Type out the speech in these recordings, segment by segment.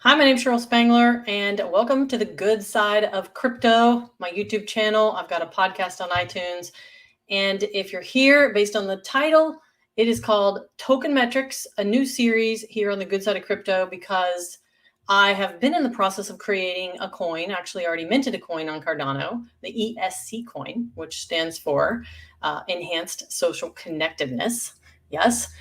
Hi, my name is Cheryl Spangler, and welcome to the good side of crypto, my YouTube channel. I've got a podcast on iTunes. And if you're here based on the title, it is called Tokenmetrics, a new series here on the good side of crypto, because I have been in the process of creating a coin, actually already minted a coin on Cardano, the ESC coin, which stands for Enhanced Social Connectedness. Yes.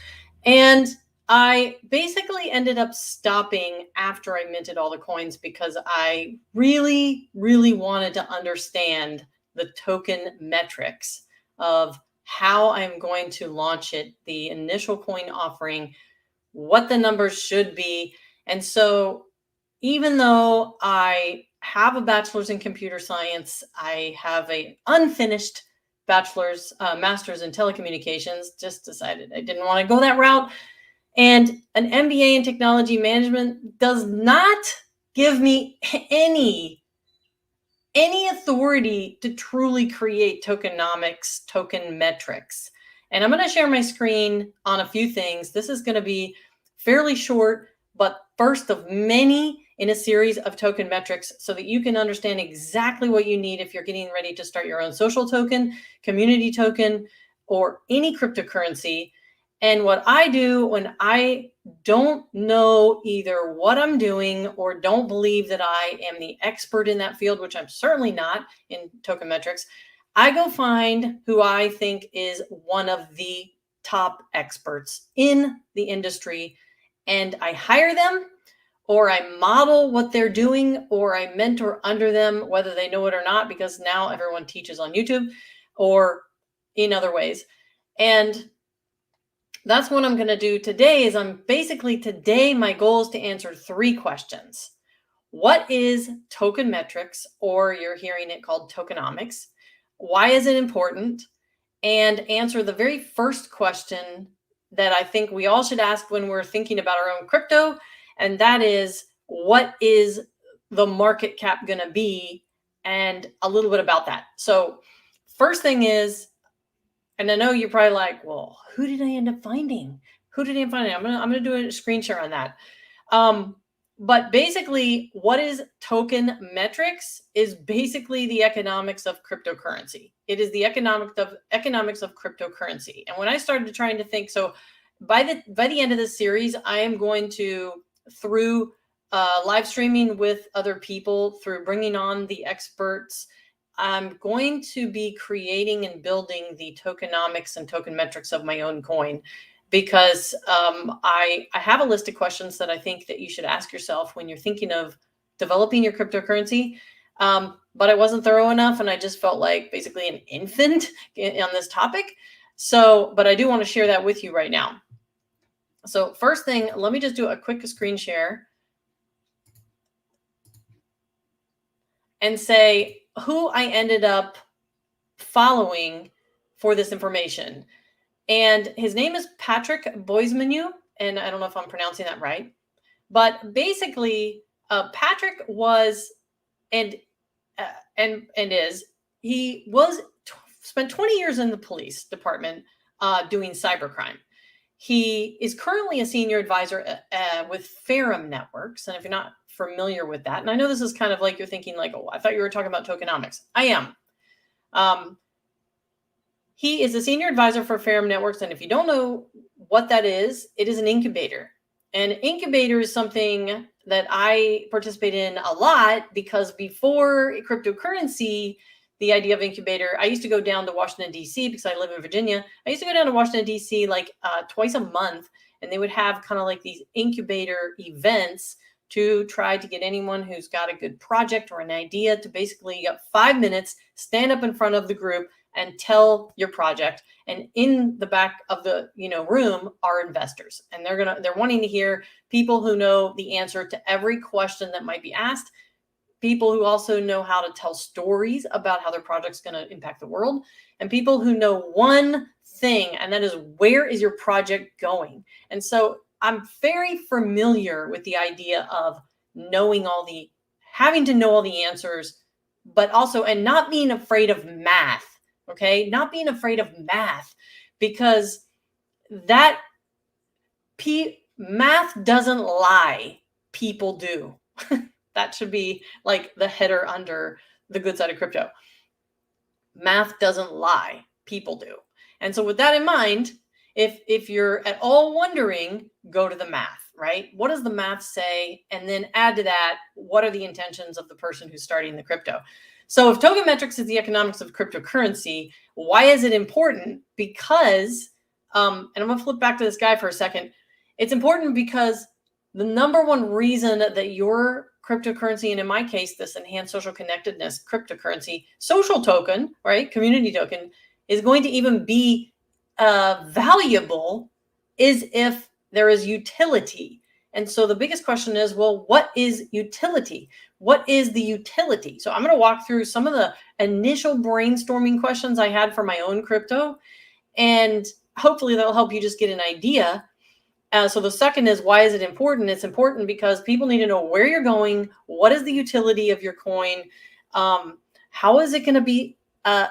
And I basically ended up stopping after I minted all the coins because I really, really wanted to understand the token metrics of how I'm going to launch it, the initial coin offering, what the numbers should be. And so even though I have a bachelor's in computer science, I have a unfinished master's in telecommunications, just decided I didn't want to go that route. And an MBA in technology management does not give me any authority to truly create tokenomics, token metrics. And I'm going to share my screen on a few things. This is going to be fairly short, but first of many in a series of token metrics so that you can understand exactly what you need if you're getting ready to start your own social token, community token, or any cryptocurrency. And what I do when I don't know either what I'm doing or don't believe that I am the expert in that field, which I'm certainly not in Tokenmetrics, I go find who I think is one of the top experts in the industry, and I hire them, or I model what they're doing, or I mentor under them, whether they know it or not, because now everyone teaches on YouTube or in other ways. And that's what I'm going to do today. Today my goal is to answer 3 questions. What is token metrics, or you're hearing it called tokenomics? Why is it important? And answer the very first question that I think we all should ask when we're thinking about our own crypto. And that is, what is the market cap going to be? And a little bit about that. So first thing is, and I know you're probably like, well, who did I end up finding? I'm gonna do a screen share on that. But basically, what is token metrics is basically the economics of cryptocurrency. It is the economics of cryptocurrency. And when I started trying to think, so by the end of this series, I am going to, through live streaming with other people, through bringing on the experts, I'm going to be creating and building the tokenomics and token metrics of my own coin, because I have a list of questions that I think that you should ask yourself when you're thinking of developing your cryptocurrency. But I wasn't thorough enough, and I just felt like basically an infant on this topic. So, but I do want to share that with you right now. So first thing, let me just do a quick screen share and say who I ended up following for this information. And his name is Patrick Boismenu, and I don't know if I'm pronouncing that right, but basically Patrick was and is, he was spent 20 years in the police department doing cybercrime. He is currently a senior advisor with Ferrum Networks. And if you're not familiar with that, and I know this is kind of like you're thinking like, oh, I thought you were talking about tokenomics. I am. He is a senior advisor for Ferrum Networks. And if you don't know what that is, it is an incubator. An incubator is something that I participate in a lot, because before cryptocurrency, the idea of incubator, I used to go down to Washington, D.C. because I live in Virginia. I used to go down to Washington, D.C. like twice a month, and they would have kind of like these incubator events to try to get anyone who's got a good project or an idea to basically get 5 minutes, stand up in front of the group and tell your project. And in the back of the room are investors, and they're wanting to hear people who know the answer to every question that might be asked, people who also know how to tell stories about how their project's going to impact the world, and people who know one thing, and that is, where is your project going? And so I'm very familiar with the idea of having to know all the answers, but also, and not being afraid of math. Okay. Not being afraid of math, because math doesn't lie. people do. That should be like the header under the good side of crypto. Math doesn't lie, people do. And so with that in mind, if you're at all wondering, go to the math, right? What does the math say? And then add to that, what are the intentions of the person who's starting the crypto? So if Tokenmetrics is the economics of cryptocurrency, why is it important? Because, and I'm going to flip back to this guy for a second. It's important because the number one reason that your cryptocurrency, and in my case, this enhanced social connectedness cryptocurrency, social token, right, community token, is going to even be valuable is if there is utility. And so the biggest question is, well, what is utility? What is the utility? So I'm going to walk through some of the initial brainstorming questions I had for my own crypto, and hopefully that'll help you just get an idea. So the second is, why is it important? It's important because people need to know where you're going. What is the utility of your coin? How is it going to be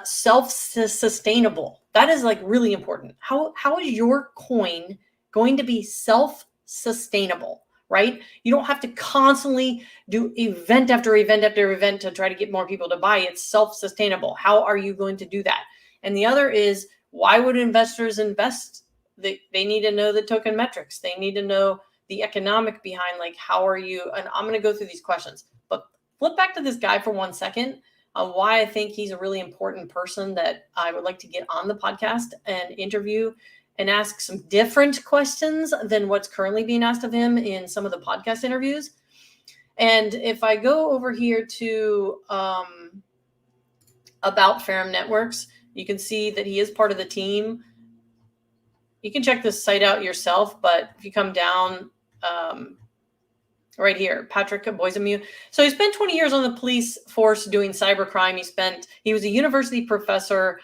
self-sustainable? That is like really important. How is your coin going to be self-sustainable, right? You don't have to constantly do event after event after event to try to get more people to buy. It's self-sustainable. How are you going to do that? And the other is, why would investors invest? They need to know the Tokenmetrics. They need to know the economic behind, like, how are you? And I'm going to go through these questions. But flip back to this guy for 1 second on why I think he's a really important person that I would like to get on the podcast and interview and ask some different questions than what's currently being asked of him in some of the podcast interviews. And if I go over here to about Ferrum Networks, you can see that he is part of the team. You can check this site out yourself, but if you come down right here, Patrick Boismenu. So he spent 20 years on the police force doing cybercrime. He was a university professor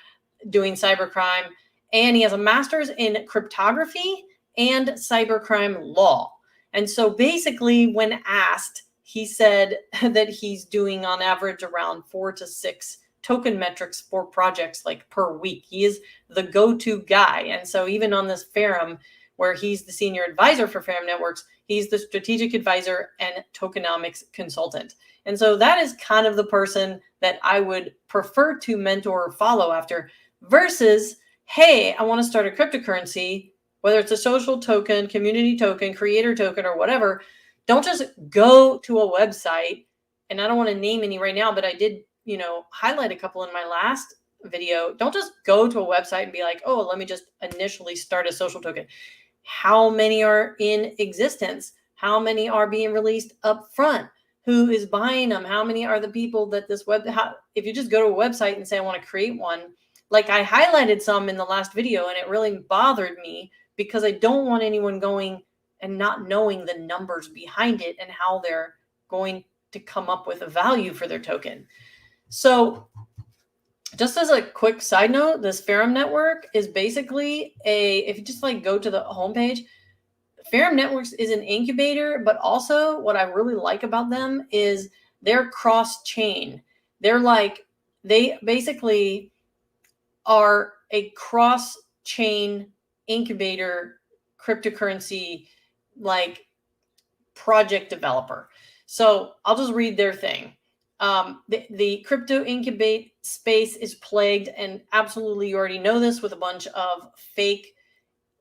doing cybercrime, and he has a master's in cryptography and cybercrime law. And so basically, when asked, he said that he's doing on average around 4 to 6 Tokenmetrics for projects like per week. He is the go-to guy. And so even on this Ferrum, where he's the senior advisor for Ferrum Networks, he's the strategic advisor and tokenomics consultant. And so that is kind of the person that I would prefer to mentor or follow after, versus, hey, I want to start a cryptocurrency, whether it's a social token, community token, creator token, or whatever. Don't just go to a website, and I don't want to name any right now, but I did highlight a couple in my last video. Don't just go to a website and be like, oh, let me just initially start a social token. How many are in existence? How many are being released up front? Who is buying them? How many are the people that if you just go to a website and say, I want to create one, like I highlighted some in the last video, and it really bothered me because I don't want anyone going and not knowing the numbers behind it and how they're going to come up with a value for their token. So just as a quick side note, this Ferrum Network is basically if you just like go to the homepage, Ferrum Networks is an incubator, but also what I really like about them is they're cross-chain. They basically are a cross-chain incubator cryptocurrency like project developer. So I'll just read their thing. The crypto incubate space is plagued, and absolutely you already know this, with a bunch of fake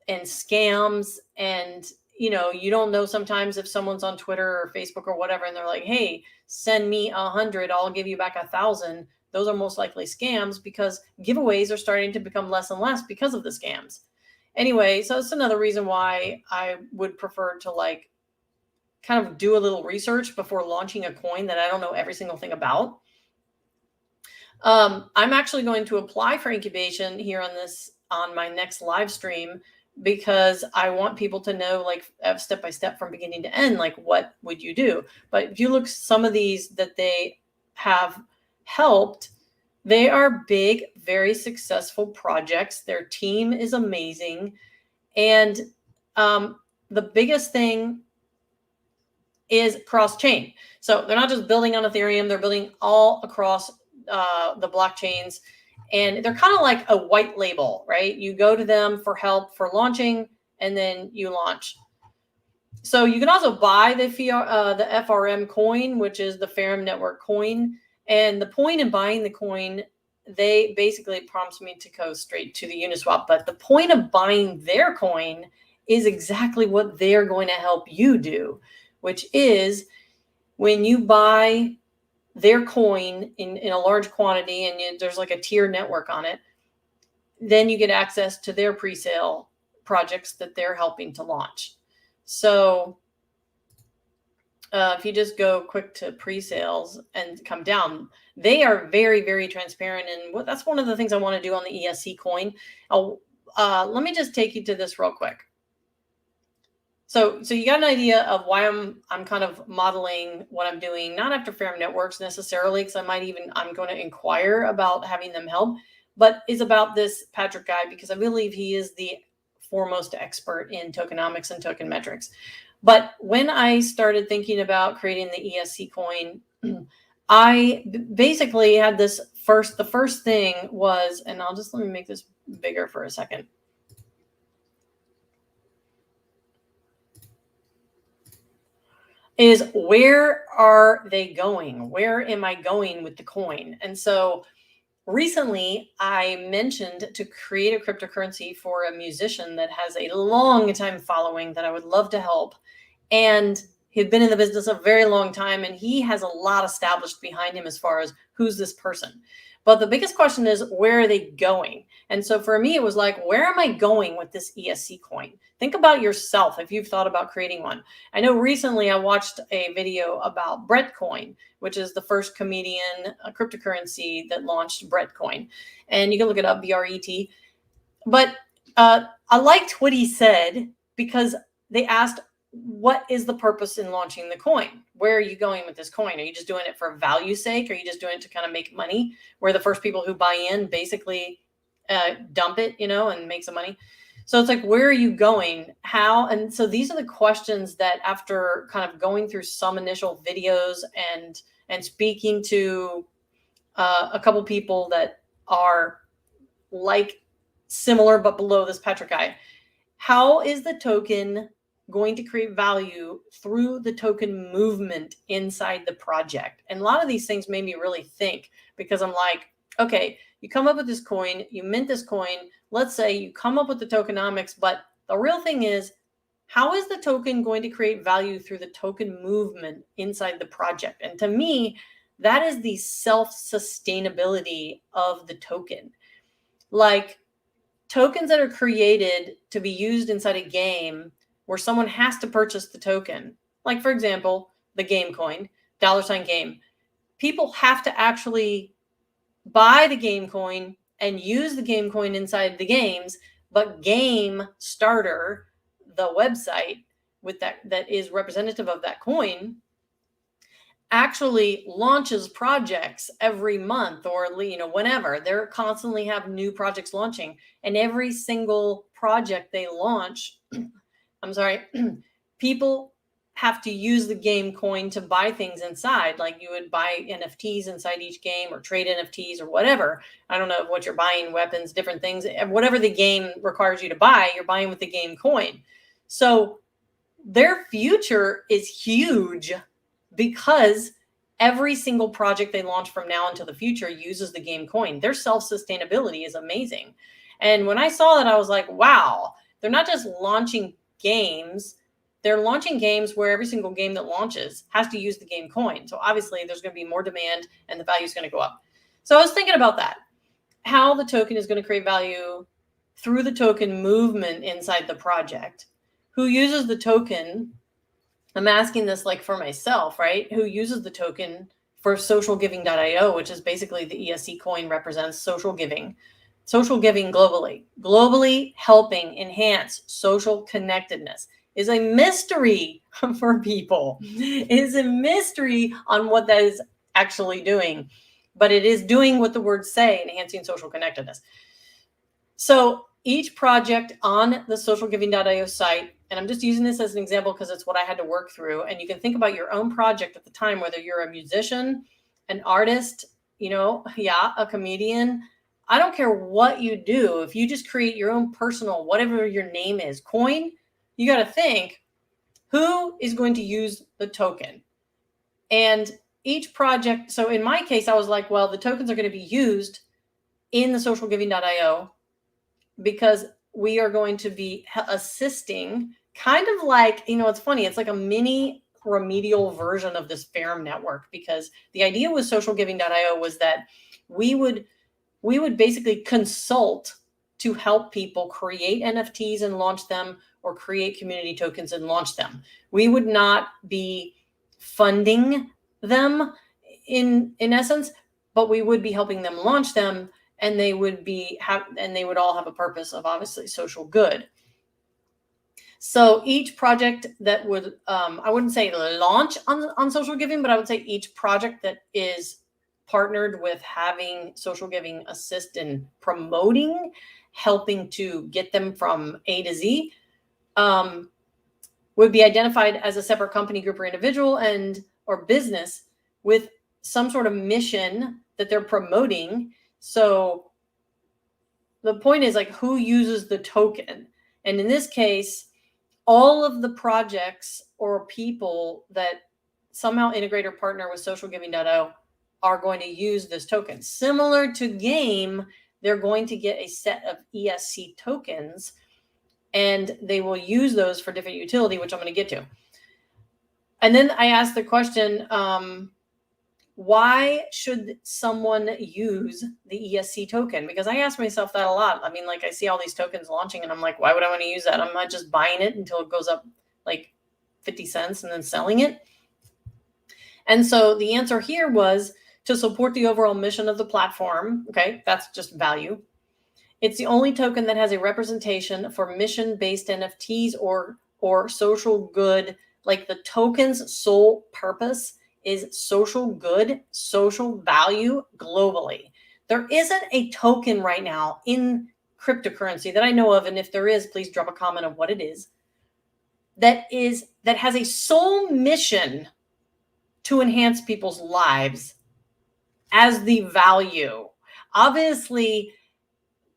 and scams. And, you don't know sometimes if someone's on Twitter or Facebook or whatever, and they're like, hey, send me 100, I'll give you back 1,000. Those are most likely scams because giveaways are starting to become less and less because of the scams. Anyway, so it's another reason why I would prefer to kind of do a little research before launching a coin that I don't know every single thing about. I'm actually going to apply for incubation here on my next live stream, because I want people to know, step by step from beginning to end, what would you do? But if you look some of these that they have helped, they are big, very successful projects. Their team is amazing. And the biggest thing is cross-chain. So they're not just building on Ethereum, they're building all across the blockchains. And they're kind of like a white label, right? You go to them for help for launching, and then you launch. So you can also buy the FRM coin, which is the Ferrum Network coin. And the point in buying the coin, they basically prompts me to go straight to the Uniswap. But the point of buying their coin is exactly what they're going to help you do, which is when you buy their coin in a large quantity and there's like a tier network on it, then you get access to their pre-sale projects that they're helping to launch. So if you just go quick to pre-sales and come down, they are very, very transparent. And that's one of the things I want to do on the ESC coin. Let me just take you to this real quick. So you got an idea of why I'm kind of modeling what I'm doing, not after Ferrum Networks necessarily, because I'm going to inquire about having them help, but is about this Patrick guy, because I believe he is the foremost expert in tokenomics and tokenmetrics. But when I started thinking about creating the ESC coin, I basically had the first thing was, and let me make this bigger for a second. Is where are they going? Where am I going with the coin? And so recently I mentioned to create a cryptocurrency for a musician that has a long time following that I would love to help. And he'd been in the business a very long time, and he has a lot established behind him as far as who's this person. But the biggest question is, where are they going? And so for me, it was like, where am I going with this ESC coin? Think about yourself if you've thought about creating one. I know recently I watched a video about Brettcoin, which is the first comedian cryptocurrency that launched Brettcoin. And you can look it up, BRET. But I liked what he said, because they asked, what is the purpose in launching the coin? Where are you going with this coin? Are you just doing it for value's sake? Are you just doing it to kind of make money, where the first people who buy in basically dump it, and make some money? So it's like, where are you going? How? And so these are the questions that, after kind of going through some initial videos and speaking to a couple people that are like similar but below this Patrick guy, how is the token going to create value through the token movement inside the project? And a lot of these things made me really think, because I'm like, okay, you come up with this coin, you mint this coin, let's say you come up with the tokenomics, but the real thing is, how is the token going to create value through the token movement inside the project? And to me, that is the self-sustainability of the token. Like, tokens that are created to be used inside a game where someone has to purchase the token, like for example, the game coin, $game, people have to actually buy the game coin and use the game coin inside the games. But Game Starter, the website with that is representative of that coin, actually launches projects every month, or whenever. They're constantly have new projects launching, and every single project they launch people have to use the game coin to buy things inside. Like, you would buy NFTs inside each game, or trade NFTs, or whatever. I don't know what you're buying, weapons, different things, whatever the game requires you to buy, you're buying with the game coin. So their future is huge, because every single project they launch from now until the future uses the game coin. Their self-sustainability is amazing. And when I saw that, I was like, wow, they're not just launching games, they're launching games where every single game that launches has to use the game coin. So obviously there's going to be more demand and the value is going to go up. So I was thinking about that, how the token is going to create value through the token movement inside the project. Who uses the token? I'm asking this like for myself, right? Who uses the token for socialgiving.io, which is basically the ESC coin represents social giving globally helping enhance social connectedness. Is a mystery for people. It is a mystery on what that is actually doing, but it is doing what the words say, enhancing social connectedness. So each project on the socialgiving.io site, and I'm just using this as an example because it's what I had to work through, and you can think about your own project at the time, whether you're a musician, an artist, a comedian. I don't care what you do. If you just create your own personal, whatever your name is, coin, you got to think, who is going to use the token? And each project, so in my case, I was like, well, the tokens are going to be used in the socialgiving.io because we are going to be assisting, kind of like, it's funny, it's like a mini remedial version of this Ferrum network, because the idea with socialgiving.io was that we would basically consult to help people create NFTs and launch them, or create community tokens and launch them. We would not be funding them in essence, but we would be helping them launch them, and they would all have a purpose of obviously social good. So each project that would, I wouldn't say launch on social giving, but I would say each project that is partnered with having social giving assist in promoting, helping to get them from A to Z, would be identified as a separate company, group, or individual or business with some sort of mission that they're promoting. So the point is, like, who uses the token? And in this case, all of the projects or people that somehow integrate or partner with socialgiving.io are going to use this token. Similar to game, they're going to get a set of ESC tokens, and they will use those for different utility, which I'm going to get to. And then I asked the question, why should someone use the ESC token? Because I ask myself that a lot. I mean, like, I see all these tokens launching and I'm like, why would I want to use that? I'm not just buying it until it goes up like 50 cents and then selling it. And so the answer here was to support the overall mission of the platform. Okay, that's just value. It's the only token that has a representation for mission-based NFTs or social good. Like, the token's sole purpose is social good, social value globally. There isn't a token right now in cryptocurrency that I know of, and if there is, please drop a comment of what it is, that has a sole mission to enhance people's lives as the value. Obviously,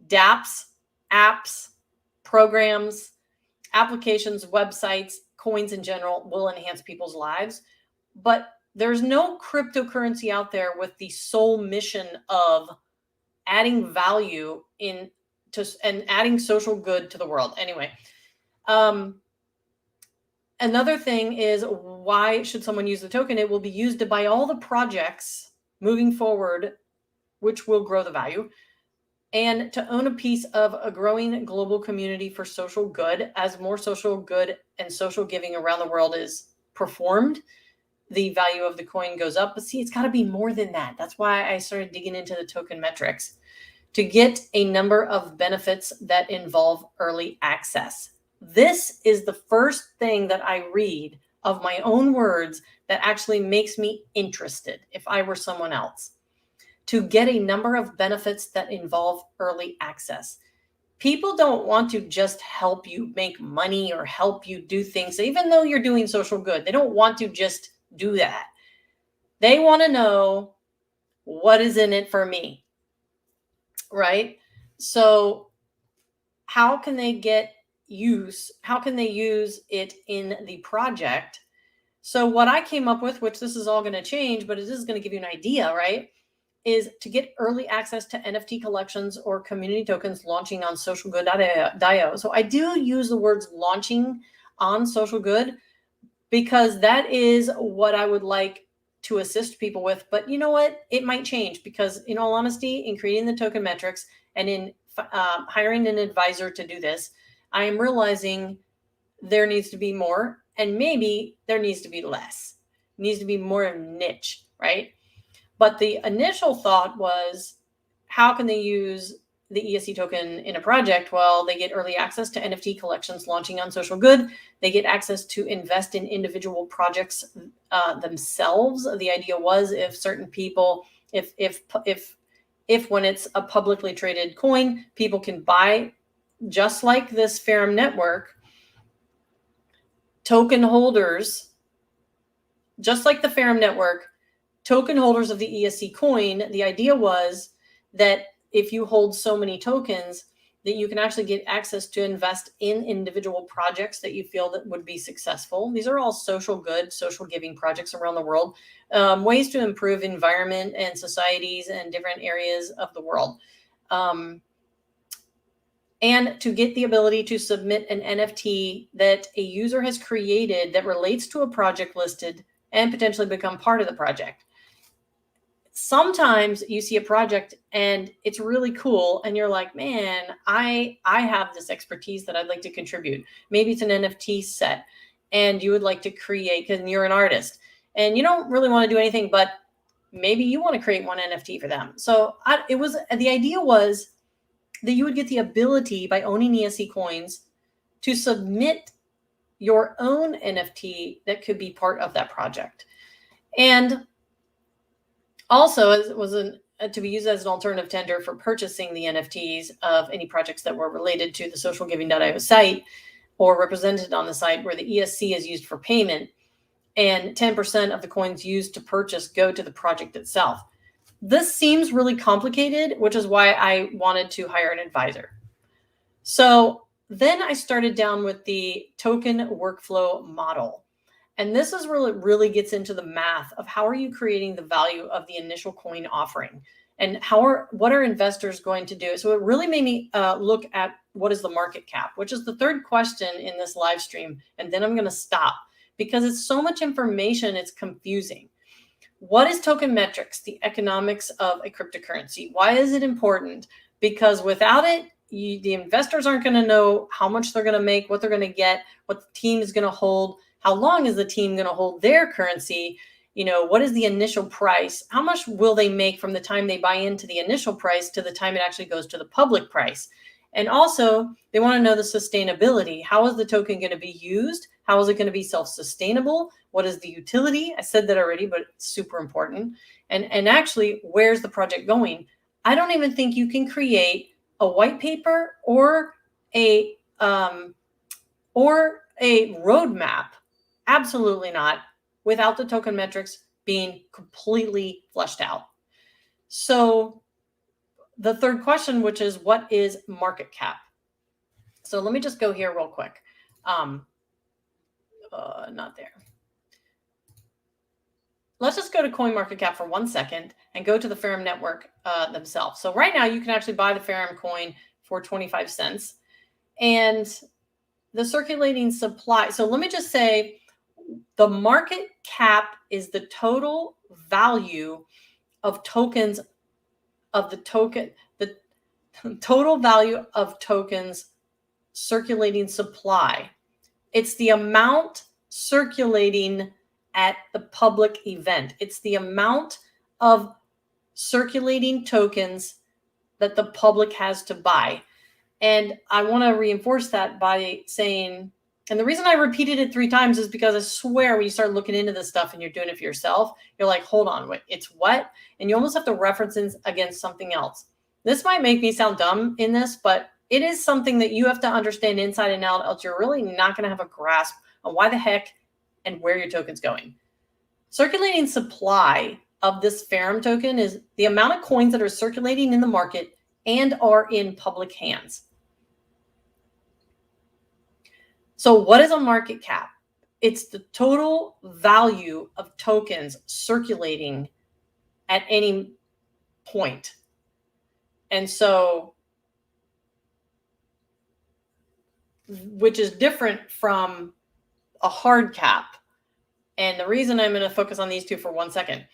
dApps, apps, programs, applications, websites, coins in general will enhance people's lives, but there's no cryptocurrency out there with the sole mission of adding value and adding social good to the world. Anyway, another thing is, why should someone use the token? It will be used by all the projects moving forward, which will grow the value, and to own a piece of a growing global community for social good. As more social good and social giving around the world is performed, the value of the coin goes up. But see, it's got to be more than that. That's why I started digging into the Tokenmetrics, to get a number of benefits that involve early access. This is the first thing that I read of my own words that actually makes me interested if I were someone else. To get a number of benefits that involve early access. People don't want to just help you make money or help you do things, even though you're doing social good. They don't want to just do that. They want to know what is in it for me, right? So how can they use it in the project? So what I came up with, which this is all going to change, but it is going to give you an idea, right, is to get early access to NFT collections or community tokens launching on socialgood.io. So I do use the words launching on social good because that is what I would like to assist people with. But you know what? It might change, because in all honesty, in creating the Tokenmetrics and in hiring an advisor to do this, I am realizing there needs to be more, and maybe there needs to be less. It needs to be more niche, right? But the initial thought was, how can they use the ESC token in a project? Well, they get early access to NFT collections launching on social good. They get access to invest in individual projects themselves. The idea was, if certain people, if when it's a publicly traded coin, people can buy, just like this Ferrum network, token holders, just like the Ferrum network, token holders of the ESC coin. The idea was that if you hold so many tokens, that you can actually get access to invest in individual projects that you feel that would be successful. These are all social good, social giving projects around the world, ways to improve environment and societies and different areas of the world. And to get the ability to submit an NFT that a user has created that relates to a project listed and potentially become part of the project. Sometimes you see a project and it's really cool and you're like, man, I have this expertise that I'd like to contribute. Maybe it's an NFT set and you would like to create, because you're an artist and you don't really want to do anything, but maybe you want to create one NFT for them. So the idea was that you would get the ability by owning ESC coins to submit your own NFT that could be part of that project. And also, it was to be used as an alternative tender for purchasing the NFTs of any projects that were related to the socialgiving.io site or represented on the site, where the ESC is used for payment and 10% of the coins used to purchase go to the project itself. This seems really complicated, which is why I wanted to hire an advisor. So then I started down with the token workflow model. And this is really gets into the math of how are you creating the value of the initial coin offering, and what are investors going to do? So it really made me look at what is the market cap, which is the third question in this live stream. And then I'm going to stop because it's so much information, it's confusing. What is Tokenmetrics, the economics of a cryptocurrency? Why is it important? Because without it, the investors aren't going to know how much they're going to make, what they're going to get, what the team is going to hold. How long is the team going to hold their currency? What is the initial price? How much will they make from the time they buy into the initial price to the time it actually goes to the public price? And also, they want to know the sustainability. How is the token going to be used? How is it going to be self-sustainable? What is the utility? I said that already, but it's super important. And actually, where's the project going? I don't even think you can create a white paper or a roadmap. Absolutely not, without the Tokenmetrics being completely fleshed out. So the third question, which is what is market cap? So let me just go here real quick. Not there. Let's just go to CoinMarketCap for 1 second and go to the Ferrum network themselves. So right now you can actually buy the Ferrum coin for 25 cents. And the circulating supply. So let me just say the market cap is the total value of tokens of the total value of tokens circulating supply. It's the amount circulating at the public event. It's the amount of circulating tokens that the public has to buy. And I want to reinforce that by saying, and the reason I repeated it 3 times is because I swear when you start looking into this stuff and you're doing it for yourself, you're like, hold on, wait, it's what? And you almost have to reference it against something else. This might make me sound dumb in this, but it is something that you have to understand inside and out, else you're really not going to have a grasp on why the heck and where your token's going. Circulating supply of this Ferrum token is the amount of coins that are circulating in the market and are in public hands. So what is a market cap? It's the total value of tokens circulating at any point. And so, which is different from a hard cap. And the reason I'm going to focus on these two for 1 second.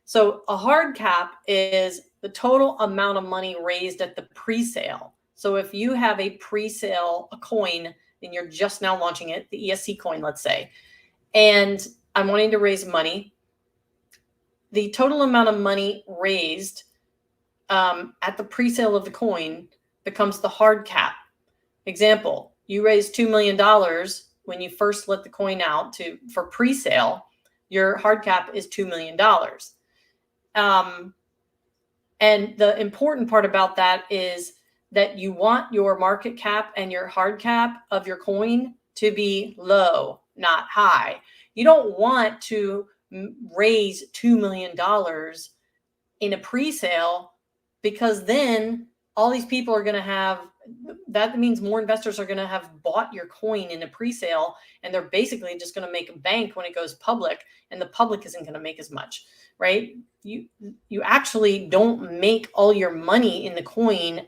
So a hard cap is the total amount of money raised at the pre-sale. So if you have a pre-sale, a coin, and you're just now launching it, the ESC coin, let's say, and I'm wanting to raise money, the total amount of money raised at the pre-sale of the coin becomes the hard cap. Example, you raised $2 million when you first let the coin out for pre-sale, your hard cap is $2 million. And the important part about that is that you want your market cap and your hard cap of your coin to be low, not high. You don't want to raise $2 million in a pre-sale, because then all these people are going to have that means more investors are going to have bought your coin in a pre-sale, and they're basically just going to make a bank when it goes public, and the public isn't going to make as much, right? You actually don't make all your money in the coin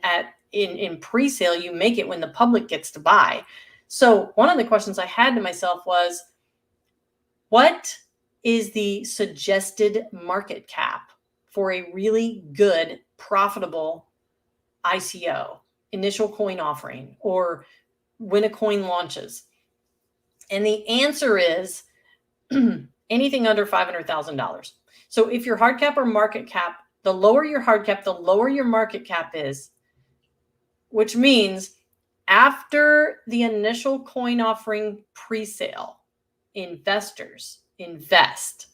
in pre-sale. You make it when the public gets to buy. So one of the questions I had to myself was, what is the suggested market cap for a really good, profitable ICO, initial coin offering, or when a coin launches? And the answer is anything under $500,000. So if your hard cap or market cap, the lower your hard cap, the lower your market cap is, which means after the initial coin offering pre-sale, investors invest.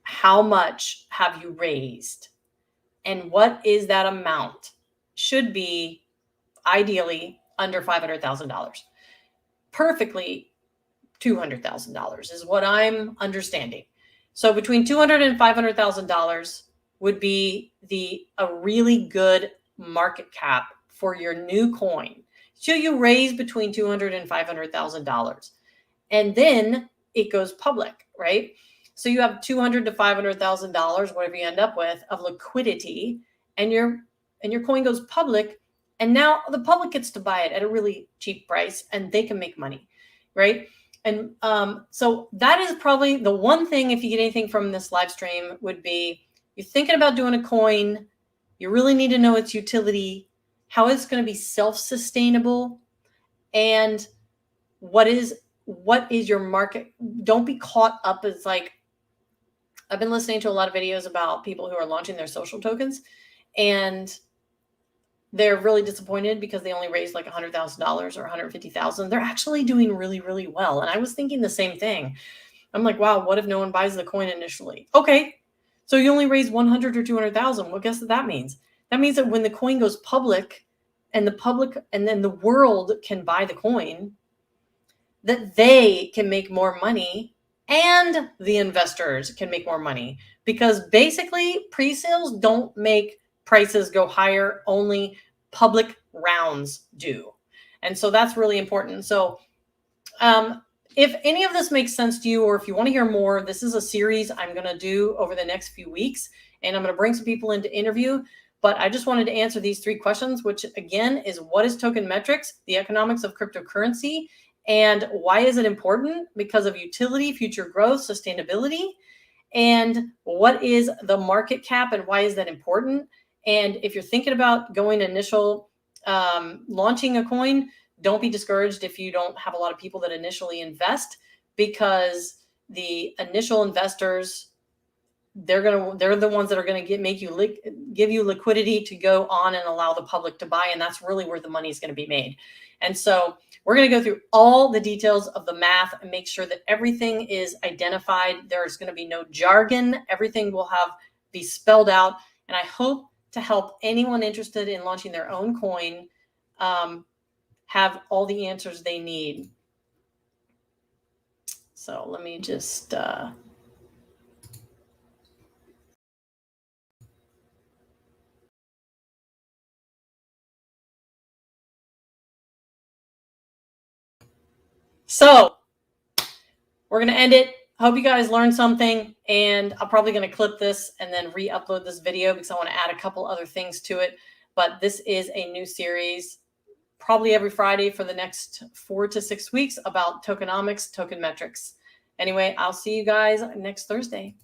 How much have you raised? And what is that amount? Should be ideally under $500,000. Perfectly $200,000 is what I'm understanding. So between $200,000 and $500,000 would be a really good market cap for your new coin. So you raise between $200,000 and $500,000, and then it goes public, right? So you have $200,000 to $500,000, whatever you end up with, of liquidity, and your coin goes public, and now the public gets to buy it at a really cheap price, and they can make money, right? And so that is probably the one thing, if you get anything from this live stream, would be you're thinking about doing a coin, you really need to know its utility, how it's going to be self-sustainable, and what is your market. Don't be caught up as like, I've been listening to a lot of videos about people who are launching their social tokens, and they're really disappointed because they only raised like $100,000 or $150,000. They're actually doing really, really well. And I was thinking the same thing. I'm like, wow, what if no one buys the coin initially? Okay, so you only raised 100 or 200,000. Well, guess what that means? That means that when the coin goes public, and then the world can buy the coin, that they can make more money and the investors can make more money, because basically pre-sales don't make prices go higher, only public rounds do. And so that's really important. So if any of this makes sense to you, or if you want to hear more, this is a series I'm going to do over the next few weeks, and I'm going to bring some people in to interview. But I just wanted to answer these 3 questions, which again is, what is Tokenmetrics, the economics of cryptocurrency, and why is it important? Because of utility, future growth, sustainability. And what is the market cap and why is that important? And if you're thinking about going initial, launching a coin, don't be discouraged if you don't have a lot of people that initially invest, because the initial investors, they're the ones that are going to give you liquidity to go on and allow the public to buy. And that's really where the money is going to be made. And so we're going to go through all the details of the math and make sure that everything is identified. There's going to be no jargon. Everything will be spelled out. And I hope to help anyone interested in launching their own coin have all the answers they need. So let me just... So we're going to end it. Hope you guys learned something, and I'm probably going to clip this and then re-upload this video because I want to add a couple other things to it. But this is a new series, probably every Friday for the next 4 to 6 weeks, about tokenomics, tokenmetrics. Anyway, I'll see you guys next Thursday.